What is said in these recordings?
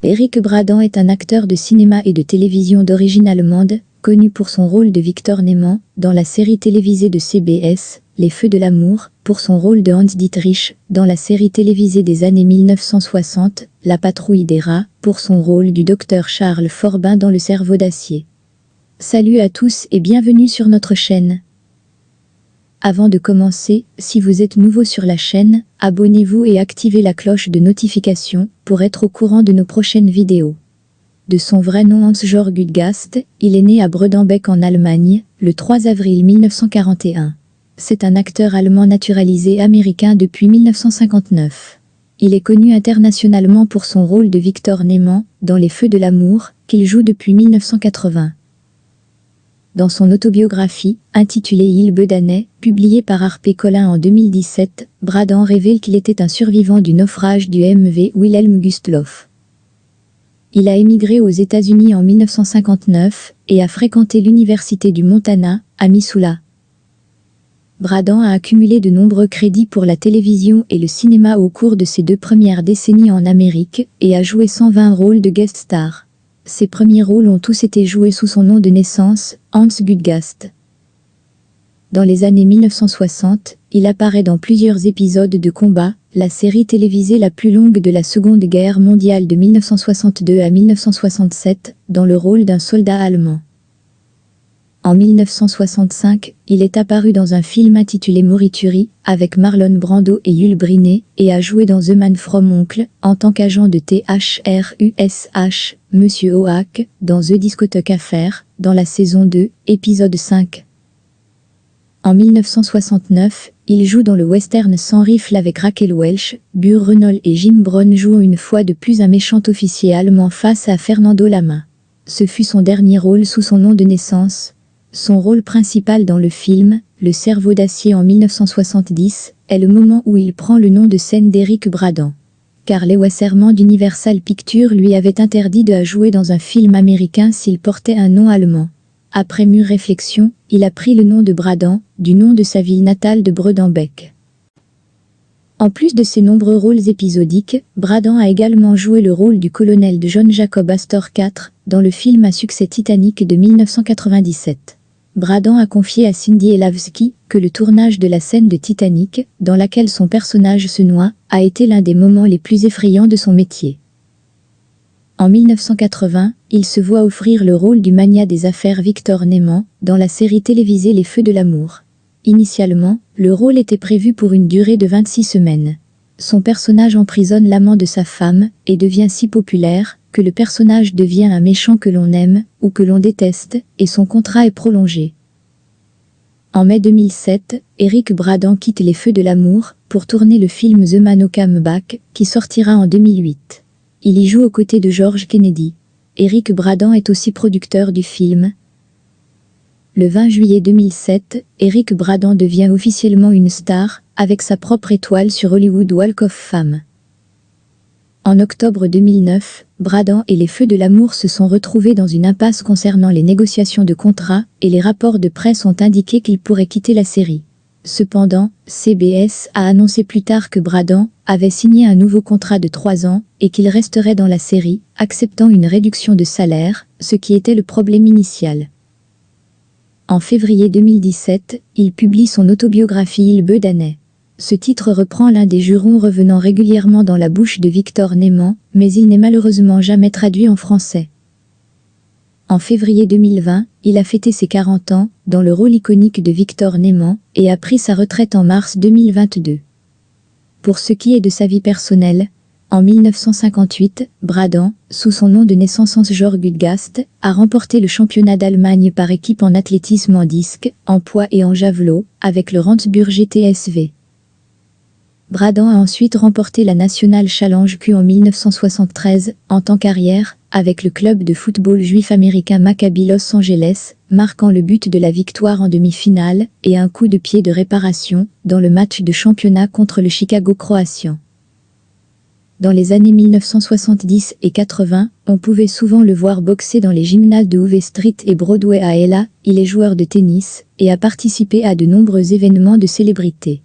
Eric Bradan est un acteur de cinéma et de télévision d'origine allemande, connu pour son rôle de Victor Neyman dans la série télévisée de CBS, Les Feux de l'amour, pour son rôle de Hans Dietrich dans la série télévisée des années 1960, La Patrouille des rats, pour son rôle du docteur Charles Forbin dans Le Cerveau d'acier. Salut à tous et bienvenue sur notre chaîne. Avant de commencer, si vous êtes nouveau sur la chaîne, abonnez-vous et activez la cloche de notification pour être au courant de nos prochaines vidéos. De son vrai nom Hans-Georg Gutgast, il est né à Bredenbeck en Allemagne, le 3 avril 1941. C'est un acteur allemand naturalisé américain depuis 1959. Il est connu internationalement pour son rôle de Victor Neyman dans Les Feux de l'amour, qu'il joue depuis 1980. Dans son autobiographie, intitulée Il Bedanais, publiée par HarperCollins en 2017, Bradan révèle qu'il était un survivant du naufrage du MV Wilhelm Gustloff. Il a émigré aux États-Unis en 1959 et a fréquenté l'université du Montana, à Missoula. Bradan a accumulé de nombreux crédits pour la télévision et le cinéma au cours de ses 2 premières décennies en Amérique et a joué 120 rôles de guest star. Ses premiers rôles ont tous été joués sous son nom de naissance, Hans Gutgast. Dans les années 1960, il apparaît dans plusieurs épisodes de Combat, la série télévisée la plus longue de la Seconde Guerre mondiale de 1962 à 1967, dans le rôle d'un soldat allemand. En 1965, il est apparu dans un film intitulé Morituri, avec Marlon Brando et Yul Brynner, et a joué dans The Man from U.N.C.L.E. en tant qu'agent de THRUSH, Monsieur Oak, dans The Discotheque Affair, dans la saison 2, épisode 5. En 1969, il joue dans le western Sans rifle avec Raquel Welch. Burt Reynolds et Jim Brown jouent une fois de plus un méchant officier allemand face à Fernando Lama. Ce fut son dernier rôle sous son nom de naissance. Son rôle principal dans le film, Le Cerveau d'acier en 1970, est le moment où il prend le nom de scène d'Eric Bradan. Car les Wasserman d'Universal Pictures lui avaient interdit de jouer dans un film américain s'il portait un nom allemand. Après mûre réflexion, il a pris le nom de Bradan, du nom de sa ville natale de Bredenbeck. En plus de ses nombreux rôles épisodiques, Bradan a également joué le rôle du colonel de John Jacob Astor IV, dans le film à succès Titanic de 1997. Bradan a confié à Cindy Elavsky que le tournage de la scène de Titanic, dans laquelle son personnage se noie, a été l'un des moments les plus effrayants de son métier. En 1980, il se voit offrir le rôle du magnat des affaires Victor Neyman, dans la série télévisée Les Feux de l'amour. Initialement, le rôle était prévu pour une durée de 26 semaines. Son personnage emprisonne l'amant de sa femme, et devient si populaire, que le personnage devient un méchant que l'on aime, ou que l'on déteste, et son contrat est prolongé. En mai 2007, Eric Bradan quitte Les Feux de l'amour, pour tourner le film The Man Who Came Back, qui sortira en 2008. Il y joue aux côtés de George Kennedy. Eric Bradan est aussi producteur du film. Le 20 juillet 2007, Eric Bradan devient officiellement une star, avec sa propre étoile sur Hollywood Walk of Fame. En octobre 2009, Bradan et Les Feux de l'amour se sont retrouvés dans une impasse concernant les négociations de contrat, et les rapports de presse ont indiqué qu'il pourrait quitter la série. Cependant, CBS a annoncé plus tard que Bradan avait signé un nouveau contrat de 3 ans, et qu'il resterait dans la série, acceptant une réduction de salaire, ce qui était le problème initial. En février 2017, il publie son autobiographie Il Bedanais. Ce titre reprend l'un des jurons revenant régulièrement dans la bouche de Victor Neyman, mais il n'est malheureusement jamais traduit en français. En février 2020, il a fêté ses 40 ans, dans le rôle iconique de Victor Neyman, et a pris sa retraite en mars 2022. Pour ce qui est de sa vie personnelle, en 1958, Bradan, sous son nom de naissance Hans-Georg Gutgast, a remporté le championnat d'Allemagne par équipe en athlétisme en disque, en poids et en javelot, avec le Rendsburger TSV. Bradan a ensuite remporté la National Challenge Q en 1973, en tant qu'arrière, avec le club de football juif américain Maccabi Los Angeles, marquant le but de la victoire en demi-finale, et un coup de pied de réparation, dans le match de championnat contre le Chicago Croatian. Dans les années 1970 et 80, on pouvait souvent le voir boxer dans les gymnases de Hoover Street et Broadway à LA. Il est joueur de tennis, et a participé à de nombreux événements de célébrités.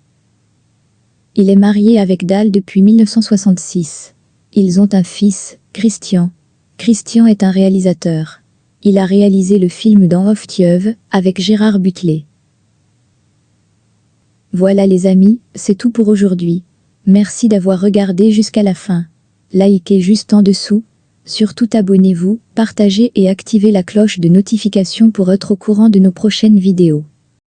Il est marié avec Dahl depuis 1966. Ils ont un fils, Christian. Christian est un réalisateur. Il a réalisé le film Dans Oftiev, avec Gérard Butler. Voilà les amis, c'est tout pour aujourd'hui. Merci d'avoir regardé jusqu'à la fin. Likez juste en dessous. Surtout abonnez-vous, partagez et activez la cloche de notification pour être au courant de nos prochaines vidéos.